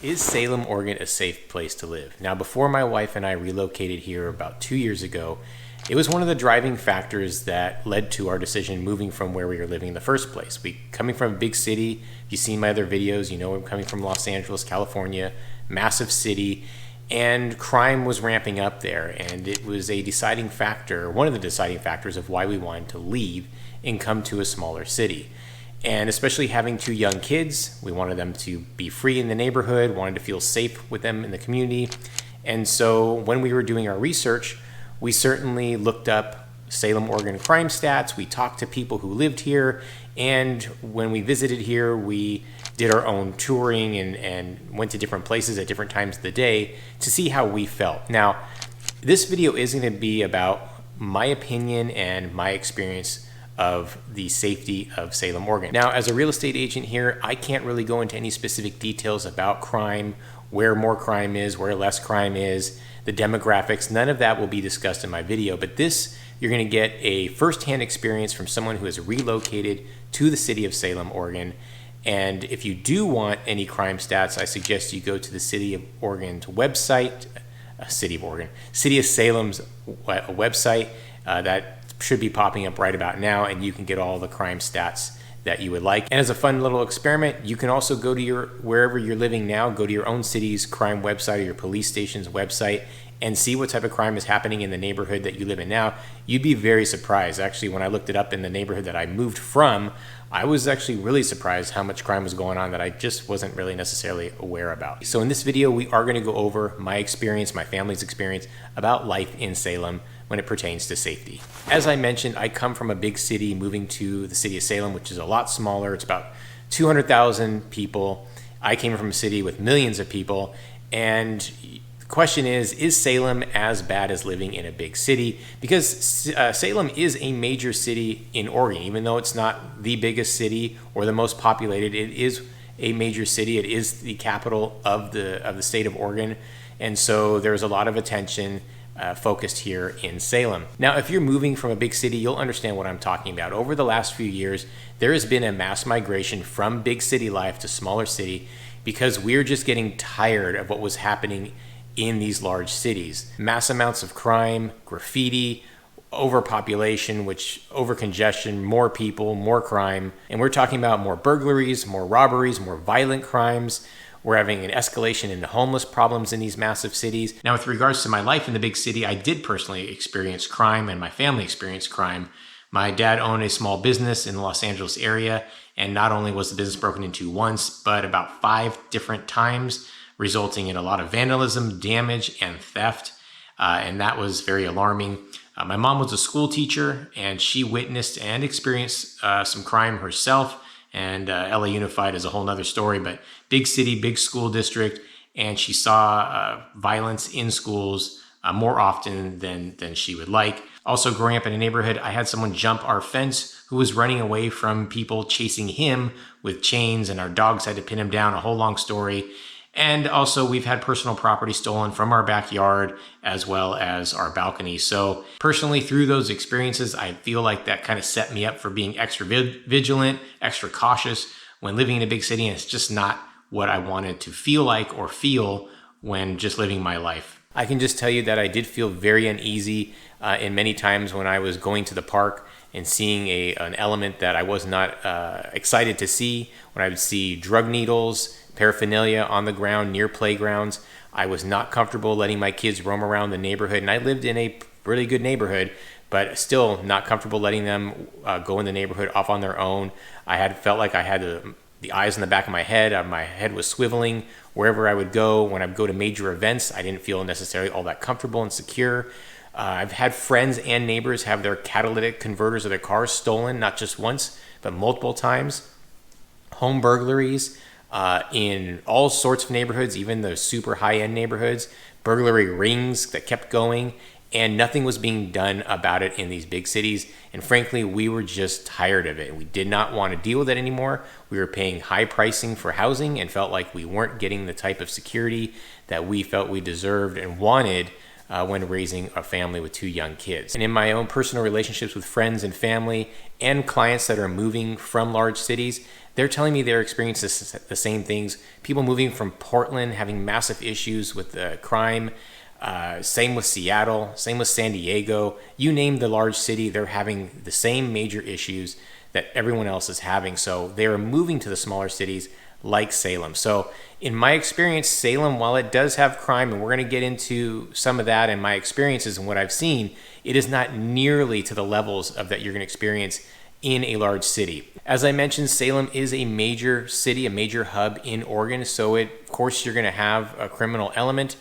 Is Salem, Oregon a safe place to live? Now, before my wife and I relocated here about 2 years ago, it was one of the driving factors that led to our decision moving from where we were living in the first place. Coming from a big city, if you've seen my other videos, you know I'm coming from Los Angeles, California, massive city, and crime was ramping up there. And it was a deciding factor, one of the deciding factors of why we wanted to leave and come to a smaller city. And especially having two young kids, we wanted them to be free in the neighborhood, wanted to feel safe with them in the community. And so when we were doing our research, we certainly looked up Salem, Oregon crime stats. We talked to people who lived here. And when we visited here, we did our own touring and went to different places at different times of the day to see how we felt. Now, this video is going to be about my opinion and my experience of the safety of Salem, Oregon. Now, as a real estate agent here, I can't really go into any specific details about crime, where more crime is, where less crime is, the demographics. None of that will be discussed in my video, but this, you're gonna get a firsthand experience from someone who has relocated to the city of Salem, Oregon. And if you do want any crime stats, I suggest you go to the City of Oregon's website, City of Salem's website, that should be popping up right about now, and you can get all the crime stats that you would like. And as a fun little experiment, you can also go to wherever you're living now, go to your own city's crime website or your police station's website and see what type of crime is happening in the neighborhood that you live in now. You'd be very surprised. Actually, when I looked it up in the neighborhood that I moved from, I was actually really surprised how much crime was going on that I just wasn't really necessarily aware about. So in this video, we are gonna go over my experience, my family's experience about life in Salem when it pertains to safety. As I mentioned, I come from a big city, moving to the city of Salem, which is a lot smaller. It's about 200,000 people. I came from a city with millions of people. And the question is Salem as bad as living in a big city? Because Salem is a major city in Oregon. Even though it's not the biggest city or the most populated, it is a major city. It is the capital of the state of Oregon. And so there's a lot of attention focused here in Salem. Now, if you're moving from a big city, you'll understand what I'm talking about. Over the last few years, there has been a mass migration from big city life to smaller city because we're just getting tired of what was happening in these large cities. Mass amounts of crime, graffiti, overpopulation, overcongestion, more people, more crime. And we're talking about more burglaries, more robberies, more violent crimes. We're having an escalation in the homeless problems in these massive cities. Now, with regards to my life in the big city, I did personally experience crime and my family experienced crime. My dad owned a small business in the Los Angeles area, and not only was the business broken into once, but about 5 different times, resulting in a lot of vandalism, damage, and theft. And that was very alarming. My mom was a school teacher, and she witnessed and experienced some crime herself. And LA Unified is a whole nother story, but big city, big school district, and she saw violence in schools more often than she would like. Also, growing up in a neighborhood, I had someone jump our fence who was running away from people chasing him with chains, and our dogs had to pin him down, a whole long story. And also, we've had personal property stolen from our backyard as well as our balcony. So personally, through those experiences, I feel like that kind of set me up for being extra vigilant, extra cautious when living in a big city. And it's just not what I wanted to feel like or feel when just living my life. I can just tell you that I did feel very uneasy in many times when I was going to the park and seeing an element that I was not excited to see. When I would see drug needles, paraphernalia on the ground near playgrounds. I was not comfortable letting my kids roam around the neighborhood, and I lived in a really good neighborhood, but still not comfortable letting them go in the neighborhood off on their own. I felt like I had the eyes in the back of my head. My head was swiveling wherever I would go. When I would go to major events, I didn't feel necessarily all that comfortable and secure. I've had friends and neighbors have their catalytic converters of their cars stolen, not just once, but multiple times. Home burglaries, in all sorts of neighborhoods, even the super high-end neighborhoods, burglary rings that kept going, and nothing was being done about it in these big cities. And frankly, we were just tired of it. We did not want to deal with it anymore. We were paying high pricing for housing and felt like we weren't getting the type of security that we felt we deserved and wanted when raising a family with 2 young kids. And in my own personal relationships with friends and family and clients that are moving from large cities, they're telling me they're experiencing the same things. People moving from Portland having massive issues with crime. Same with Seattle, same with San Diego. You name the large city, they're having the same major issues that everyone else is having. So they are moving to the smaller cities like Salem. So in my experience, Salem, while it does have crime, and we're going to get into some of that in my experiences and what I've seen, it is not nearly to the levels of that you're going to experience in a large city. As I mentioned, Salem is a major city, a major hub in Oregon. So of course, you're going to have a criminal element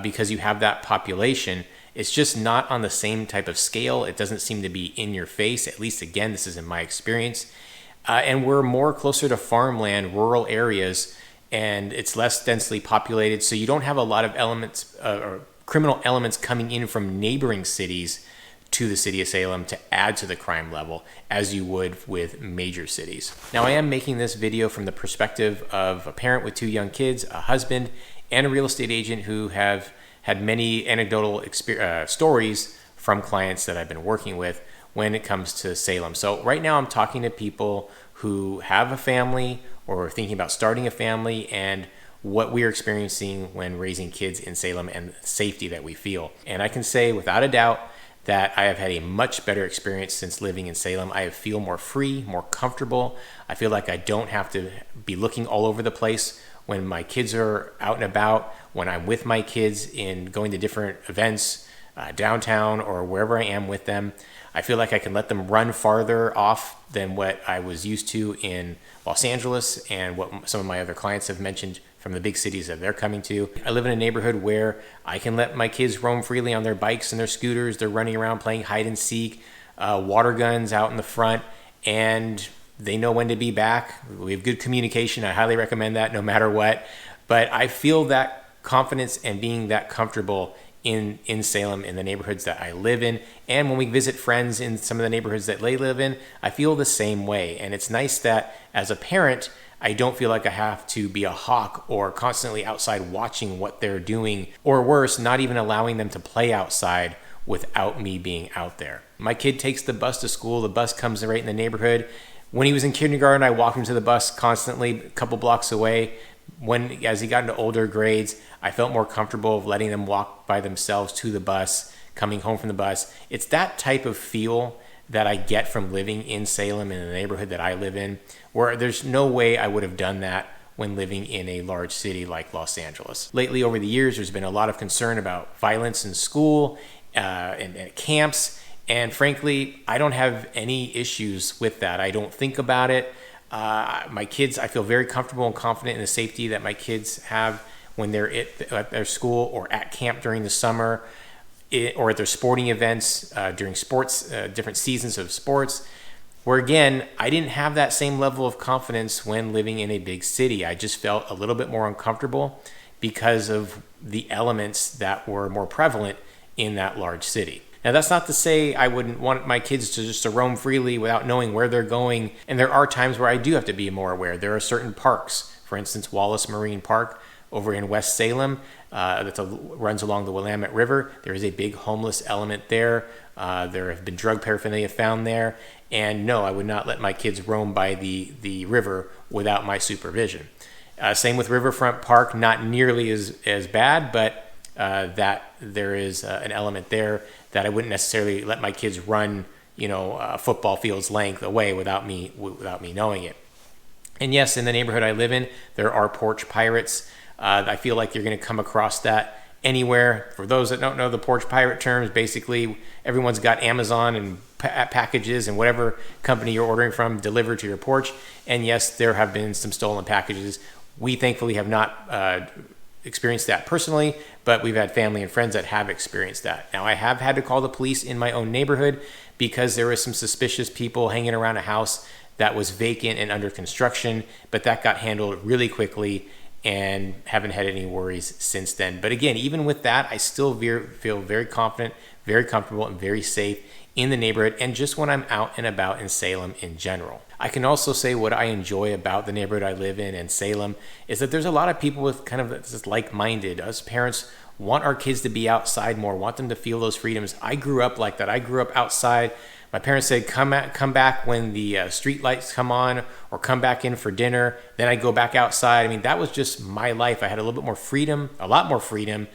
because you have that population. It's just not on the same type of scale. It doesn't seem to be in your face. At least, again, this is in my experience. And we're more closer to farmland, rural areas, and it's less densely populated. So you don't have a lot of elements or criminal elements coming in from neighboring cities to the city of Salem to add to the crime level as you would with major cities. Now, I am making this video from the perspective of a parent with 2 young kids, a husband, and a real estate agent who have had many anecdotal stories from clients that I've been working with when it comes to Salem. So right now I'm talking to people who have a family or are thinking about starting a family and what we're experiencing when raising kids in Salem and the safety that we feel. And I can say without a doubt that I have had a much better experience since living in Salem. I feel more free, more comfortable. I feel like I don't have to be looking all over the place when my kids are out and about, when I'm with my kids in going to different events, downtown or wherever I am with them. I feel like I can let them run farther off than what I was used to in Los Angeles and what some of my other clients have mentioned from the big cities that they're coming to. I live in a neighborhood where I can let my kids roam freely on their bikes and their scooters. They're running around playing hide and seek, water guns out in the front, and they know when to be back. We have good communication. I highly recommend that no matter what. But I feel that confidence and being that comfortable in Salem, in the neighborhoods that I live in. And when we visit friends in some of the neighborhoods that they live in, I feel the same way. And it's nice that as a parent, I don't feel like I have to be a hawk or constantly outside watching what they're doing, or worse, not even allowing them to play outside without me being out there. My kid takes the bus to school. The bus comes right in the neighborhood. When he was in kindergarten, I walked him to the bus constantly, a couple blocks away. As he got into older grades, I felt more comfortable of letting them walk by themselves to the bus, coming home from the bus. It's that type of feel that I get from living in Salem, in the neighborhood that I live in, where there's no way I would have done that when living in a large city like Los Angeles. Lately, over the years, there's been a lot of concern about violence in school and at camps. And frankly, I don't have any issues with that. I don't think about it. My kids, I feel very comfortable and confident in the safety that my kids have when they're at their school or at camp during the summer, or at their sporting events during sports, different seasons of sports, where again, I didn't have that same level of confidence when living in a big city. I just felt a little bit more uncomfortable because of the elements that were more prevalent in that large city. Now, that's not to say I wouldn't want my kids to roam freely without knowing where they're going. And there are times where I do have to be more aware. There are certain parks, for instance, Wallace Marine Park over in West Salem, that runs along the Willamette River. There is a big homeless element there. There have been drug paraphernalia found there. And no, I would not let my kids roam by the river without my supervision. Same with Riverfront Park, not nearly as bad, but that there is an element there that I wouldn't necessarily let my kids run, a football field's length away without me knowing it. And yes, in the neighborhood I live in, there are porch pirates. I feel like you're going to come across that anywhere. For those that don't know the porch pirate terms, basically everyone's got Amazon and packages and whatever company you're ordering from delivered to your porch. And yes, there have been some stolen packages. We thankfully have not experienced that personally, but we've had family and friends that have experienced that. Now, I have had to call the police in my own neighborhood because there was some suspicious people hanging around a house that was vacant and under construction, but that got handled really quickly and haven't had any worries since then. But again, even with that, I still feel very confident, very comfortable, and very safe in the neighborhood and just when I'm out and about in Salem in general. I can also say what I enjoy about the neighborhood I live in and Salem is that there's a lot of people with kind of this like-minded. Us parents want our kids to be outside more, want them to feel those freedoms. I grew up like that. I grew up outside. My parents said, come back when the street lights come on, or come back in for dinner. Then I'd go back outside. I mean, that was just my life. I had a little bit more freedom, a lot more freedom,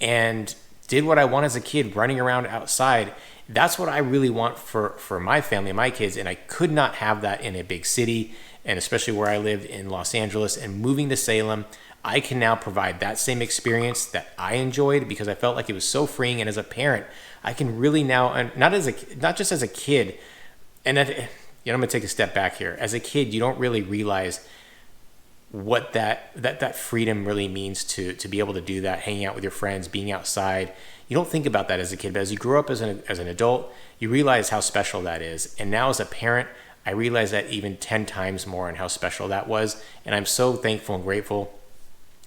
and did what I want as a kid, running around outside. That's what I really want for my family and my kids. And I could not have that in a big city, and especially where I lived in Los Angeles. And moving to Salem, I can now provide that same experience that I enjoyed, because I felt like it was so freeing. And as a parent, I can really now, not just as a kid, and that, I'm gonna take a step back here. As a kid, you don't really realize what that freedom really means, to be able to do that, hanging out with your friends, being outside. You don't think about that as a kid, but as you grow up as an adult, you realize how special that is. And now as a parent, I realize that even 10 times more, and how special that was. And I'm so thankful and grateful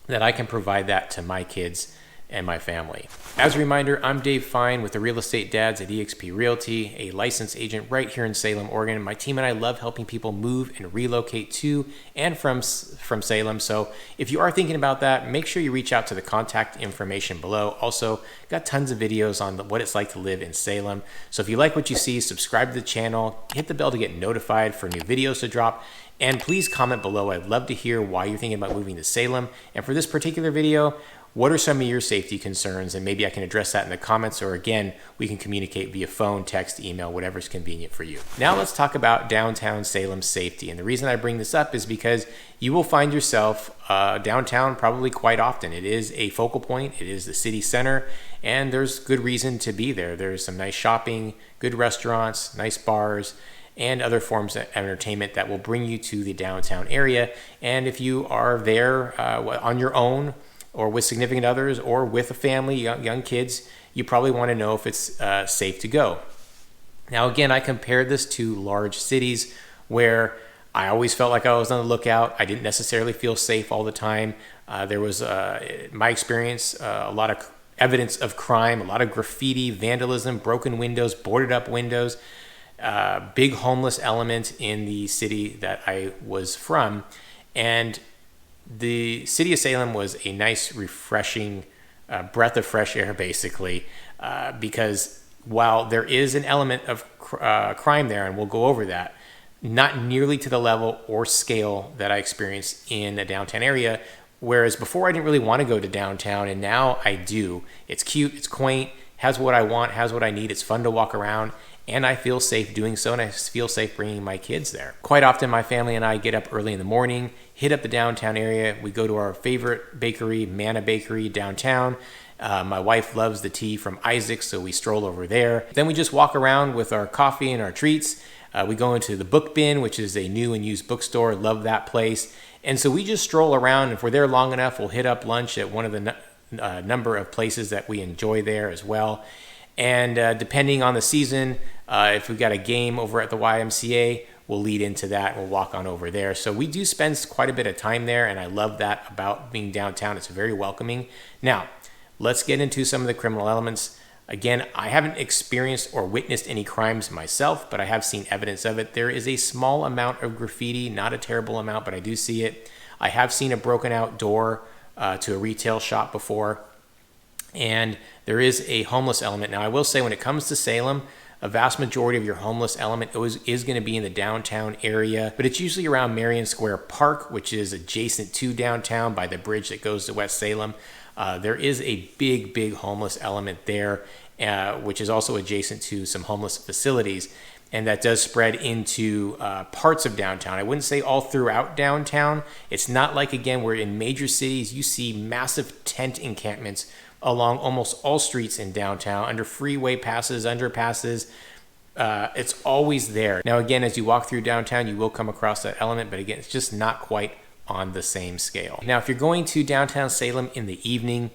that I can provide that to my kids and my family. As a reminder, I'm Dave Fein with the Real Estate Dads at eXp Realty, a licensed agent right here in Salem, Oregon. My team and I love helping people move and relocate to and from Salem. So if you are thinking about that, make sure you reach out to the contact information below. Also, got tons of videos on what it's like to live in Salem. So if you like what you see, subscribe to the channel, hit the bell to get notified for new videos to drop. And please comment below. I'd love to hear why you're thinking about moving to Salem. And for this particular video, what are some of your safety concerns? And maybe I can address that in the comments, or again, we can communicate via phone, text, email, whatever's convenient for you. Now let's talk about downtown Salem safety. And the reason I bring this up is because you will find yourself downtown probably quite often. It is a focal point. It is the city center, and there's good reason to be there. There's some nice shopping, good restaurants, nice bars, and other forms of entertainment that will bring you to the downtown area. And if you are there on your own, or with significant others, or with a family, young kids, you probably want to know if it's safe to go. Now, again, I compared this to large cities where I always felt like I was on the lookout. I didn't necessarily feel safe all the time. There was, my experience, a lot of evidence of crime, a lot of graffiti, vandalism, broken windows, boarded up windows, big homeless element in the city that I was from. And the city of Salem was a nice, refreshing breath of fresh air, basically, because while there is an element of crime there, and we'll go over that, not nearly to the level or scale that I experienced in the downtown area. Whereas before I didn't really want to go to downtown, and now I do. It's cute, it's quaint, has what I want, has what I need. It's fun to walk around, and I feel safe doing so, and I feel safe bringing my kids there. Quite often, my family and I get up early in the morning, hit up the downtown area. We go to our favorite bakery, Manna Bakery, downtown. My wife loves the tea from Isaac's, so we stroll over there. Then we just walk around with our coffee and our treats. We go into the Book Bin, which is a new and used bookstore. Love that place. And so we just stroll around. If we're there long enough, we'll hit up lunch at one of the number of places that we enjoy there as well. And depending on the season, if we've got a game over at the YMCA, we'll lead into that. We'll walk on over there. So we do spend quite a bit of time there, and I love that about being downtown. It's very welcoming. Now, let's get into some of the criminal elements. Again, I haven't experienced or witnessed any crimes myself, but I have seen evidence of it. There is a small amount of graffiti, not a terrible amount, but I do see it. I have seen a broken out door to a retail shop before, and there is a homeless element. Now, I will say when it comes to Salem, a vast majority of your homeless element is going to be in the downtown area, but it's usually around Marion Square Park, which is adjacent to downtown by the bridge that goes to West Salem. There is a big homeless element there, which is also adjacent to some homeless facilities, and that does spread into parts of downtown. I wouldn't say all throughout downtown. It's not like, again, where in major cities you see massive tent encampments along almost all streets in downtown, under freeway passes, underpasses. It's always there. Now, again, as you walk through downtown, you will come across that element, but again, it's just not quite on the same scale. Now, if you're going to downtown Salem in the evening,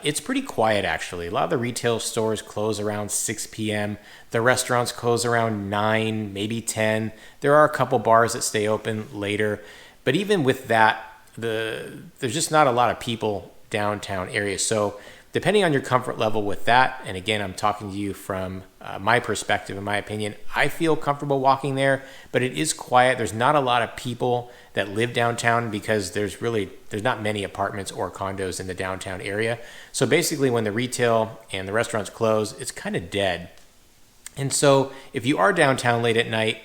it's pretty quiet, actually. A lot of the retail stores close around 6 p.m. The restaurants close around 9, maybe 10. There are a couple bars that stay open later. But even with that, there's just not a lot of people downtown area. So depending on your comfort level with that, and again, I'm talking to you from my perspective, in my opinion, I feel comfortable walking there, but it is quiet. There's not a lot of people that live downtown because there's not many apartments or condos in the downtown area. So basically when the retail and the restaurants close, it's kind of dead. And so if you are downtown late at night,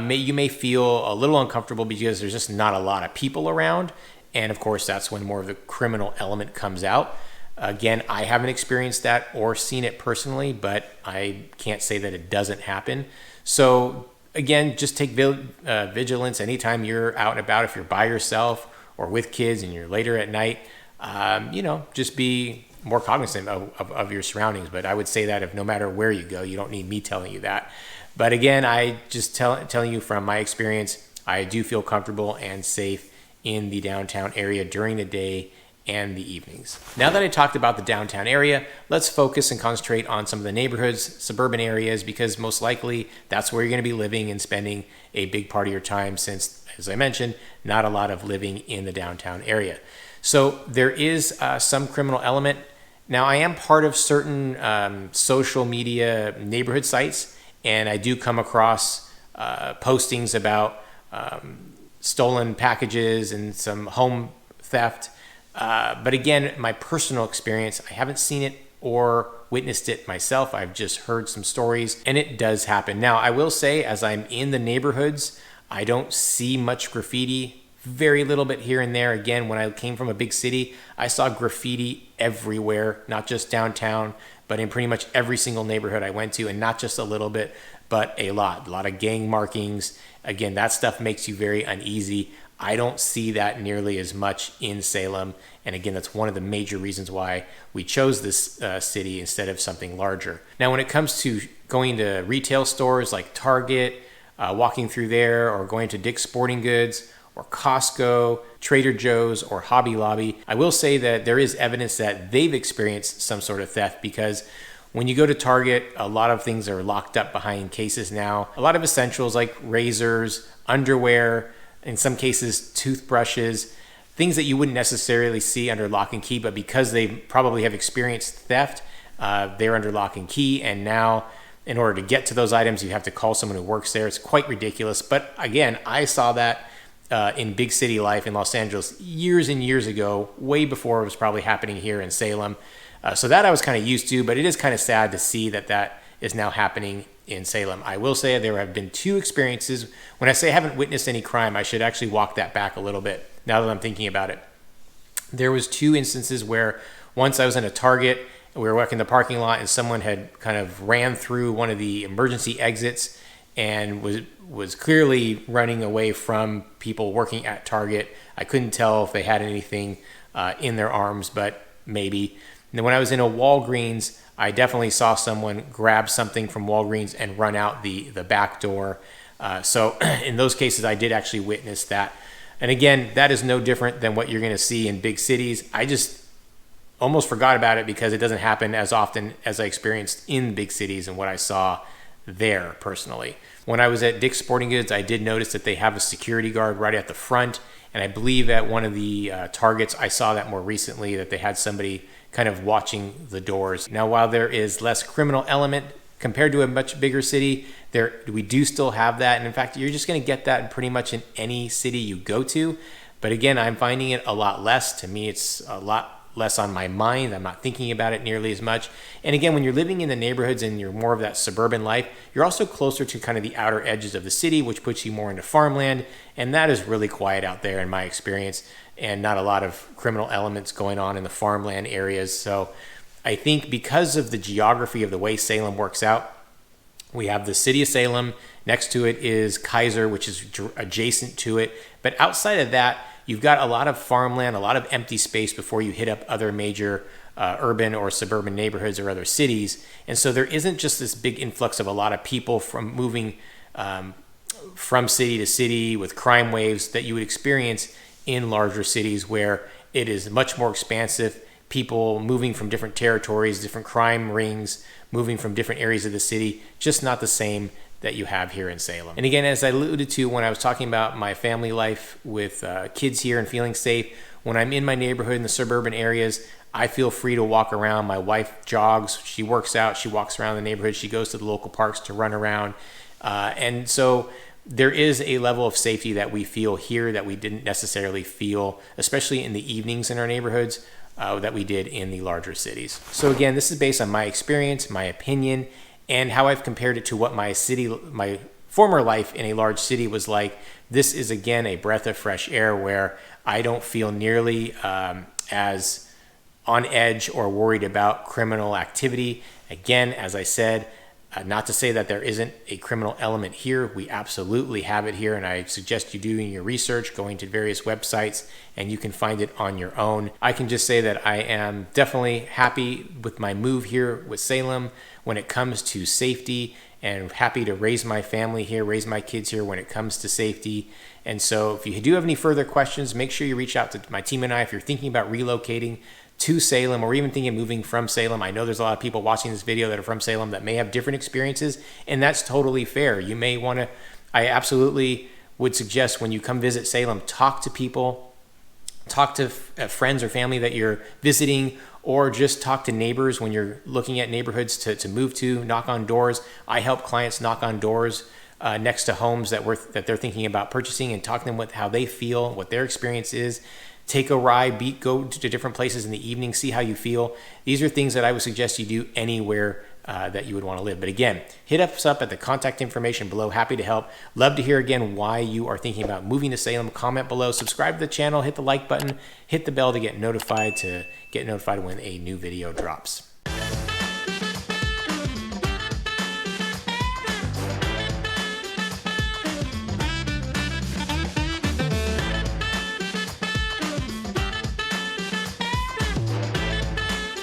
you may feel a little uncomfortable because there's just not a lot of people around. And of course, that's when more of the criminal element comes out. Again, I haven't experienced that or seen it personally, but I can't say that it doesn't happen. So again, just take vigilance anytime you're out and about. If you're by yourself or with kids and you're later at night, just be more cognizant of your surroundings. But I would say that if no matter where you go, you don't need me telling you that. But again, I just telling you from my experience, I do feel comfortable and safe in the downtown area during the day and the evenings. Now that I talked about the downtown area, let's focus and concentrate on some of the neighborhoods, suburban areas, because most likely that's where you're going to be living and spending a big part of your time since, as I mentioned, not a lot of living in the downtown area. So there is some criminal element. Now, I am part of certain social media neighborhood sites, and I do come across postings about stolen packages and some home theft. But again, my personal experience, I haven't seen it or witnessed it myself. I've just heard some stories, and it does happen. Now, I will say, as I'm in the neighborhoods, I don't see much graffiti, very little bit here and there. Again, when I came from a big city, I saw graffiti everywhere, not just downtown, but in pretty much every single neighborhood I went to, and not just a little bit, but a lot of gang markings. Again, that stuff makes you very uneasy. I don't see that nearly as much in Salem. And again, that's one of the major reasons why we chose this city instead of something larger. Now, when it comes to going to retail stores like Target, walking through there, or going to Dick's Sporting Goods, or Costco, Trader Joe's, or Hobby Lobby, I will say that there is evidence that they've experienced some sort of theft, because when you go to Target, a lot of things are locked up behind cases now. A lot of essentials like razors, underwear, in some cases toothbrushes, things that you wouldn't necessarily see under lock and key, but because they probably have experienced theft, they're under lock and key. And now in order to get to those items, you have to call someone who works there. It's quite ridiculous. But again, I saw that in big city life in Los Angeles years and years ago, way before it was probably happening here in Salem. So that I was kind of used to, but it is kind of sad to see that that is now happening in Salem. I will say there have been two experiences. When I say I haven't witnessed any crime, I should actually walk that back a little bit now that I'm thinking about it. There was two instances where once I was in a Target, we were working the parking lot, and someone had kind of ran through one of the emergency exits and was clearly running away from people working at Target. I couldn't tell if they had anything in their arms, but maybe. And then when I was in a Walgreens, I definitely saw someone grab something from Walgreens and run out the back door. So in those cases, I did actually witness that. And again, that is no different than what you're going to see in big cities. I just almost forgot about it because it doesn't happen as often as I experienced in big cities and what I saw there personally. When I was at Dick's Sporting Goods, I did notice that they have a security guard right at the front. And I believe at one of the Targets, I saw that more recently, that they had somebody kind of watching the doors. Now, while there is less criminal element compared to a much bigger city, we do still have that. And in fact, you're just going to get that pretty much in any city you go to. But again, I'm finding it a lot less. To me, it's a lot less on my mind. I'm not thinking about it nearly as much. And again, when you're living in the neighborhoods and you're more of that suburban life, you're also closer to kind of the outer edges of the city, which puts you more into farmland. And that is really quiet out there in my experience, and not a lot of criminal elements going on in the farmland areas. So I think because of the geography of the way Salem works out, we have the city of Salem. Next to it is Kaiser, which is adjacent to it. But outside of that, you've got a lot of farmland, a lot of empty space before you hit up other major urban or suburban neighborhoods or other cities. And so there isn't just this big influx of a lot of people from moving from city to city with crime waves that you would experience in larger cities, where it is much more expansive. People moving from different territories, different crime rings, moving from different areas of the city, just not the same that you have here in Salem. And again, as I alluded to when I was talking about my family life with kids here and feeling safe, when I'm in my neighborhood in the suburban areas, I feel free to walk around. My wife jogs, she works out, she walks around the neighborhood, she goes to the local parks to run around. And so there is a level of safety that we feel here that we didn't necessarily feel, especially in the evenings in our neighborhoods, that we did in the larger cities. So again, this is based on my experience, my opinion, and how I've compared it to what my former life in a large city was like. This is, again, a breath of fresh air where I don't feel nearly as on edge or worried about criminal activity. Again, as I said, not to say that there isn't a criminal element here. We absolutely have it here, and I suggest you doing your research, going to various websites, and you can find it on your own. I can just say that I am definitely happy with my move here with Salem when it comes to safety, and happy to raise my family here, raise my kids here when it comes to safety. And so if you do have any further questions, make sure you reach out to my team and I if you're thinking about relocating to Salem or even thinking of moving from Salem. I know there's a lot of people watching this video that are from Salem that may have different experiences, and that's totally fair. You may want to, I absolutely would suggest when you come visit Salem, talk to people, talk to friends or family that you're visiting, or just talk to neighbors when you're looking at neighborhoods to move to, knock on doors. I help clients knock on doors next to homes that they're thinking about purchasing, and talk to them with how they feel, what their experience is. Take a ride, go to different places in the evening, see how you feel. These are things that I would suggest you do anywhere that you would want to live. But again, hit us up at the contact information below. Happy to help. Love to hear again why you are thinking about moving to Salem. Comment below, subscribe to the channel, hit the like button, hit the bell to get notified when a new video drops.